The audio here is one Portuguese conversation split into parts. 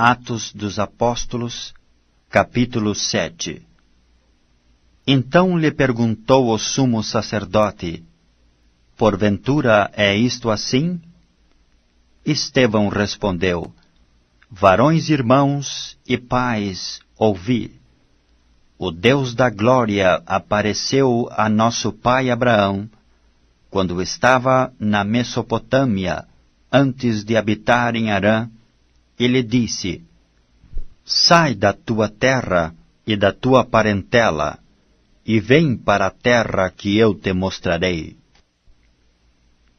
Atos dos Apóstolos, capítulo 7. Então lhe perguntou o sumo sacerdote: porventura é isto assim? Estevão respondeu: varões irmãos e pais, ouvi. O Deus da glória apareceu a nosso pai Abraão, quando estava na Mesopotâmia, antes de habitar em Harã, e lhe disse: sai da tua terra e da tua parentela, e vem para a terra que eu te mostrarei.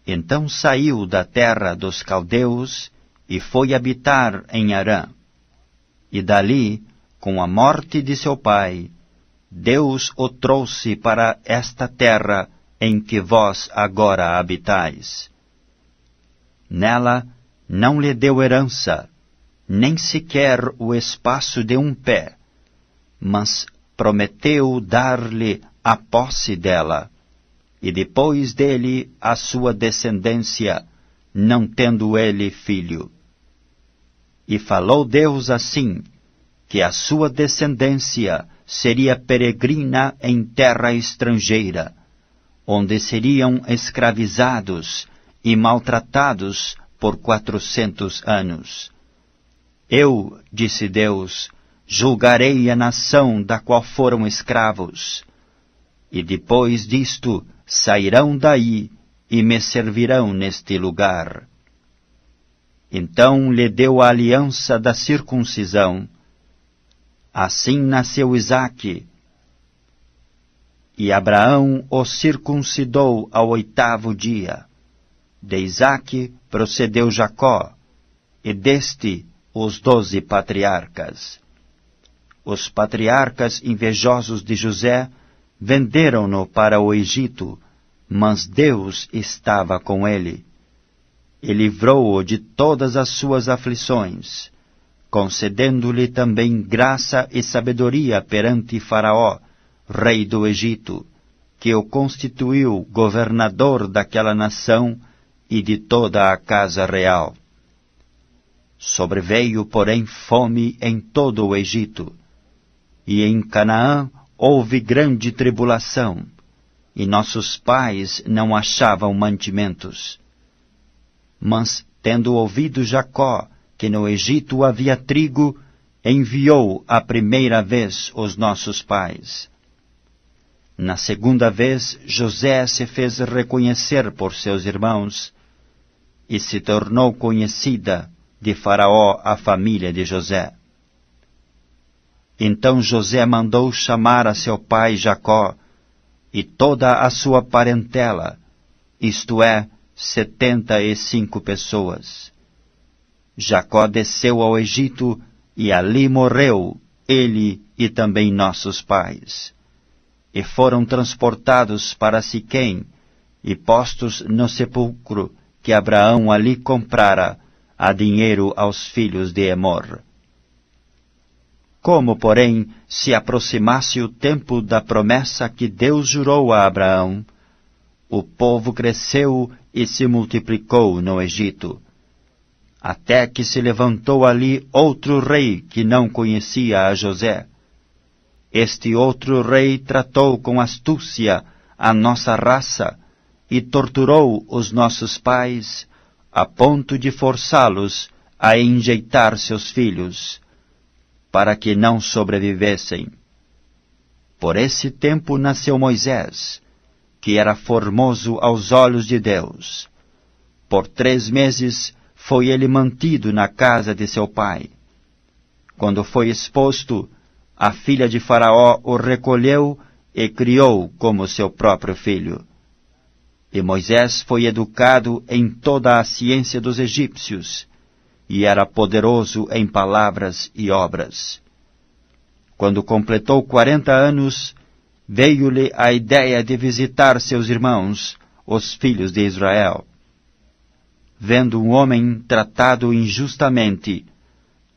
Então saiu da terra dos caldeus e foi habitar em Harã. E dali, com a morte de seu pai, Deus o trouxe para esta terra em que vós agora habitais. Nela não lhe deu herança, nem sequer o espaço de um pé, mas prometeu dar-lhe a posse dela, e depois dele a sua descendência, não tendo ele filho. E falou Deus assim, que a sua descendência seria peregrina em terra estrangeira, onde seriam escravizados e maltratados por 400 anos. Eu, disse Deus, julgarei a nação da qual foram escravos, e depois disto sairão daí e me servirão neste lugar. Então lhe deu a aliança da circuncisão. Assim nasceu Isaque, e Abraão o circuncidou ao 8º dia. De Isaque procedeu Jacó, e deste os 12 patriarcas. Os patriarcas invejosos de José venderam-no para o Egito, mas Deus estava com ele, e livrou-o de todas as suas aflições, concedendo-lhe também graça e sabedoria perante Faraó, rei do Egito, que o constituiu governador daquela nação e de toda a casa real. Sobreveio, porém, fome em todo o Egito, e em Canaã houve grande tribulação, e nossos pais não achavam mantimentos. Mas, tendo ouvido Jacó que no Egito havia trigo, enviou a primeira vez os nossos pais. Na segunda vez, José se fez reconhecer por seus irmãos, e se tornou conhecida de Faraó a família de José. Então José mandou chamar a seu pai Jacó e toda a sua parentela, isto é, 75 pessoas. Jacó desceu ao Egito e ali morreu, ele e também nossos pais. E foram transportados para Siquém e postos no sepulcro que Abraão ali comprara a dinheiro aos filhos de Emor. Como, porém, se aproximasse o tempo da promessa que Deus jurou a Abraão, o povo cresceu e se multiplicou no Egito, até que se levantou ali outro rei que não conhecia a José. Este outro rei tratou com astúcia a nossa raça e torturou os nossos pais, a ponto de forçá-los a enjeitar seus filhos, para que não sobrevivessem. Por esse tempo nasceu Moisés, que era formoso aos olhos de Deus. Por 3 meses foi ele mantido na casa de seu pai. Quando foi exposto, a filha de Faraó o recolheu e criou como seu próprio filho. E Moisés foi educado em toda a ciência dos egípcios, e era poderoso em palavras e obras. Quando completou 40 anos, veio-lhe a ideia de visitar seus irmãos, os filhos de Israel. Vendo um homem tratado injustamente,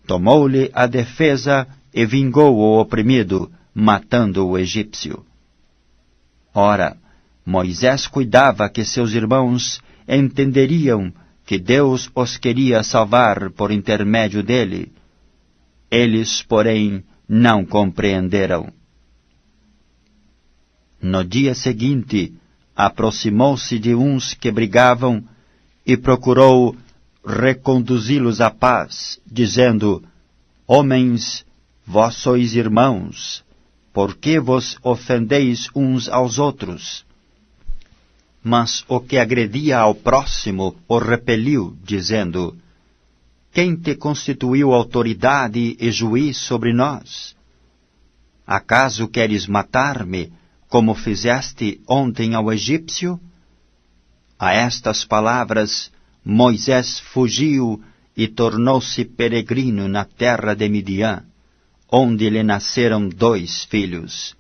tomou-lhe a defesa e vingou o oprimido, matando o egípcio. Ora, Moisés cuidava que seus irmãos entenderiam que Deus os queria salvar por intermédio dele, Eles, porém, não compreenderam. No dia seguinte, aproximou-se de uns que brigavam e procurou reconduzi-los à paz, dizendo: Homens, vós sois irmãos, por que vos ofendeis uns aos outros? Mas o que agredia ao próximo o repeliu, dizendo: Quem te constituiu autoridade e juiz sobre nós? Acaso queres matar-me, como fizeste ontem ao egípcio? A estas palavras, Moisés fugiu e tornou-se peregrino na terra de Midian, onde lhe nasceram 2 filhos.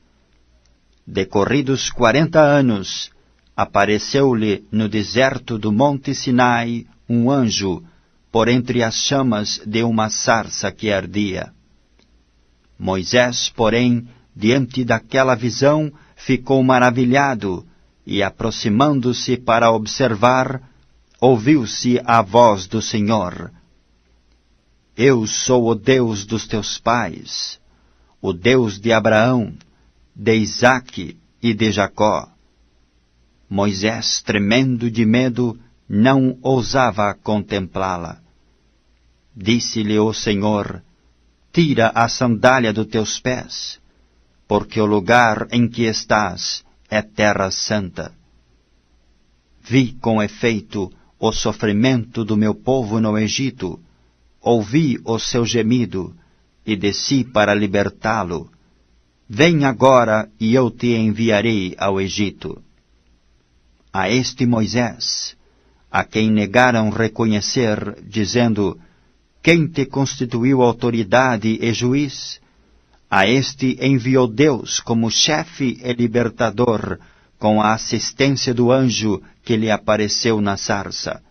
Decorridos 40 anos, apareceu-lhe no deserto do Monte Sinai um anjo, por entre as chamas de uma sarça que ardia. Moisés, porém, diante daquela visão, ficou maravilhado, e aproximando-se para observar, ouviu-se a voz do Senhor: Eu sou o Deus dos teus pais, o Deus de Abraão, de Isaque e de Jacó. Moisés, tremendo de medo, não ousava contemplá-la. Disse-lhe o Senhor: Tira a sandália dos teus pés, porque o lugar em que estás é terra santa. Vi com efeito o sofrimento do meu povo no Egito, ouvi o seu gemido e desci para libertá-lo. Vem agora e eu te enviarei ao Egito. A este Moisés, a quem negaram reconhecer, dizendo: Quem te constituiu autoridade e juiz? A este enviou Deus como chefe e libertador, com a assistência do anjo que lhe apareceu na sarça.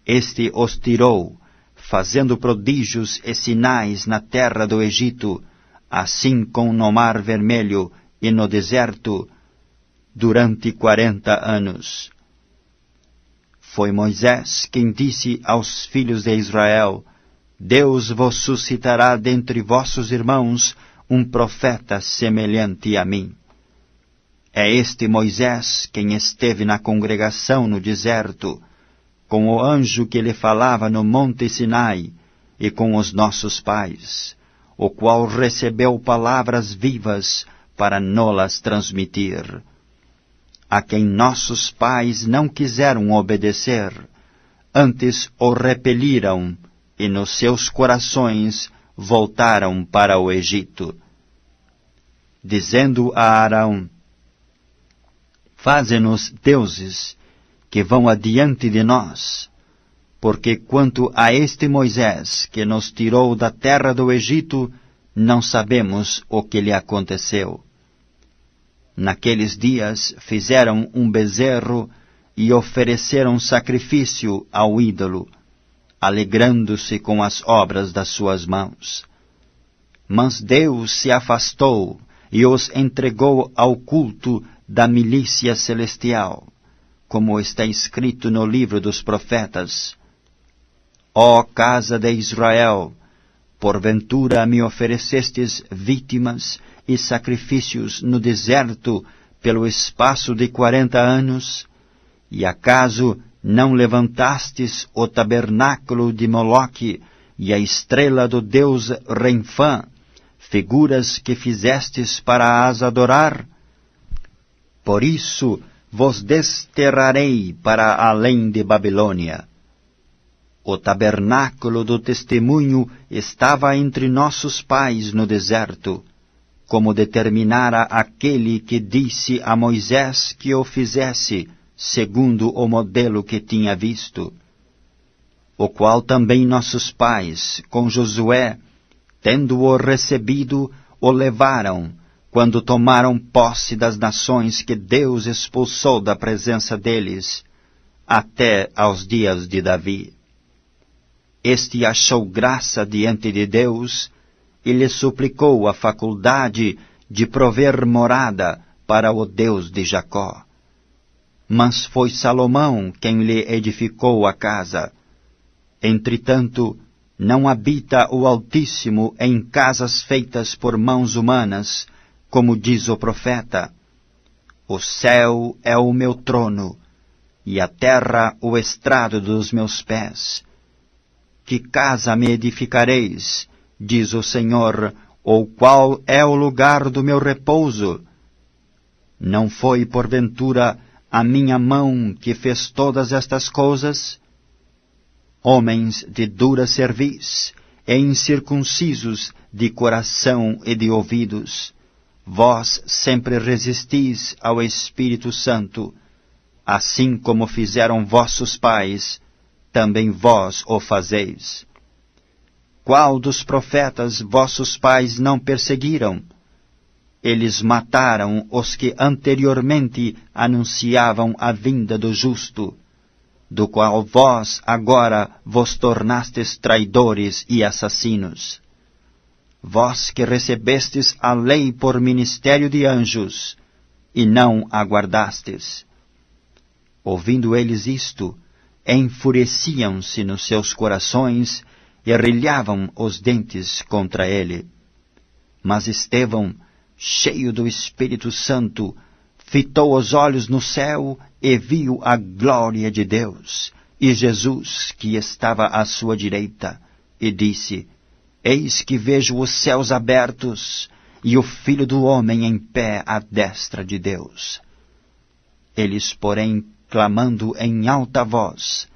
Este os tirou, fazendo prodígios e sinais na terra do Egito, assim como no Mar Vermelho e no deserto, durante 40 anos. Foi Moisés quem disse aos filhos de Israel: Deus vos suscitará dentre vossos irmãos um profeta semelhante a mim. É este Moisés quem esteve na congregação no deserto, com o anjo que lhe falava no monte Sinai, e com os nossos pais, o qual recebeu palavras vivas para nolas transmitir, a quem nossos pais não quiseram obedecer, antes o repeliram, e nos seus corações voltaram para o Egito. Dizendo a Arão: Faze-nos deuses que vão adiante de nós, porque quanto a este Moisés que nos tirou da terra do Egito, não sabemos o que lhe aconteceu. Naqueles dias fizeram um bezerro e ofereceram sacrifício ao ídolo, alegrando-se com as obras das suas mãos. Mas Deus se afastou e os entregou ao culto da milícia celestial, como está escrito no livro dos profetas: Ó casa de Israel, porventura me oferecestes vítimas e sacrifícios no deserto pelo espaço de 40 anos, e acaso não levantastes o tabernáculo de Moloque e a estrela do deus Renfã, figuras que fizestes para as adorar? Por isso vos desterrarei para além de Babilônia. O tabernáculo do testemunho estava entre nossos pais no deserto, como determinara aquele que disse a Moisés que o fizesse, segundo o modelo que tinha visto, o qual também nossos pais, com Josué, tendo-o recebido, o levaram, quando tomaram posse das nações que Deus expulsou da presença deles, até aos dias de Davi. Este achou graça diante de Deus e lhe suplicou a faculdade de prover morada para o Deus de Jacó. Mas foi Salomão quem lhe edificou a casa. Entretanto, Não habita o Altíssimo em casas feitas por mãos humanas, como diz o profeta. O céu é o meu trono, e a terra o estrado dos meus pés. Que casa me edificareis, diz o Senhor, ou qual é o lugar do meu repouso? Não foi, porventura, a minha mão que fez todas estas coisas? Homens de dura cerviz e incircuncisos de coração e de ouvidos, vós sempre resistis ao Espírito Santo, assim como fizeram vossos pais, também vós o fazeis. Qual dos profetas vossos pais não perseguiram? Eles mataram os que anteriormente anunciavam a vinda do justo, do qual vós agora vos tornastes traidores e assassinos. Vós que recebestes a lei por ministério de anjos, e não a guardastes. Ouvindo eles isto, enfureciam-se nos seus corações e arrilhavam os dentes contra ele. Mas Estevão, cheio do Espírito Santo, fitou os olhos no céu e viu a glória de Deus, e Jesus, que estava à sua direita, e disse: Eis que vejo os céus abertos, e o Filho do Homem em pé à destra de Deus. Eles, porém, clamando em alta voz,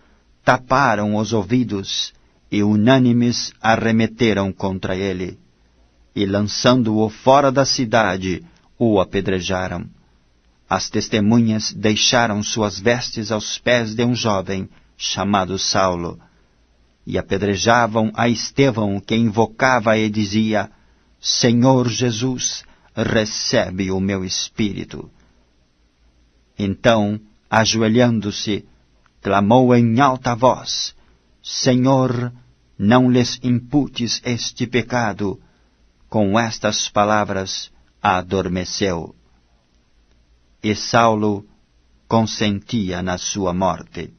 taparam os ouvidos, e unânimes arremeteram contra ele, e lançando-o fora da cidade, o apedrejaram. As testemunhas deixaram suas vestes aos pés de um jovem, chamado Saulo, e apedrejavam a Estevão, que invocava e dizia: Senhor Jesus, recebe o meu espírito. Então, ajoelhando-se, clamou em alta voz: Senhor, não lhes imputes este pecado. Com estas palavras, adormeceu. E Saulo consentia na sua morte.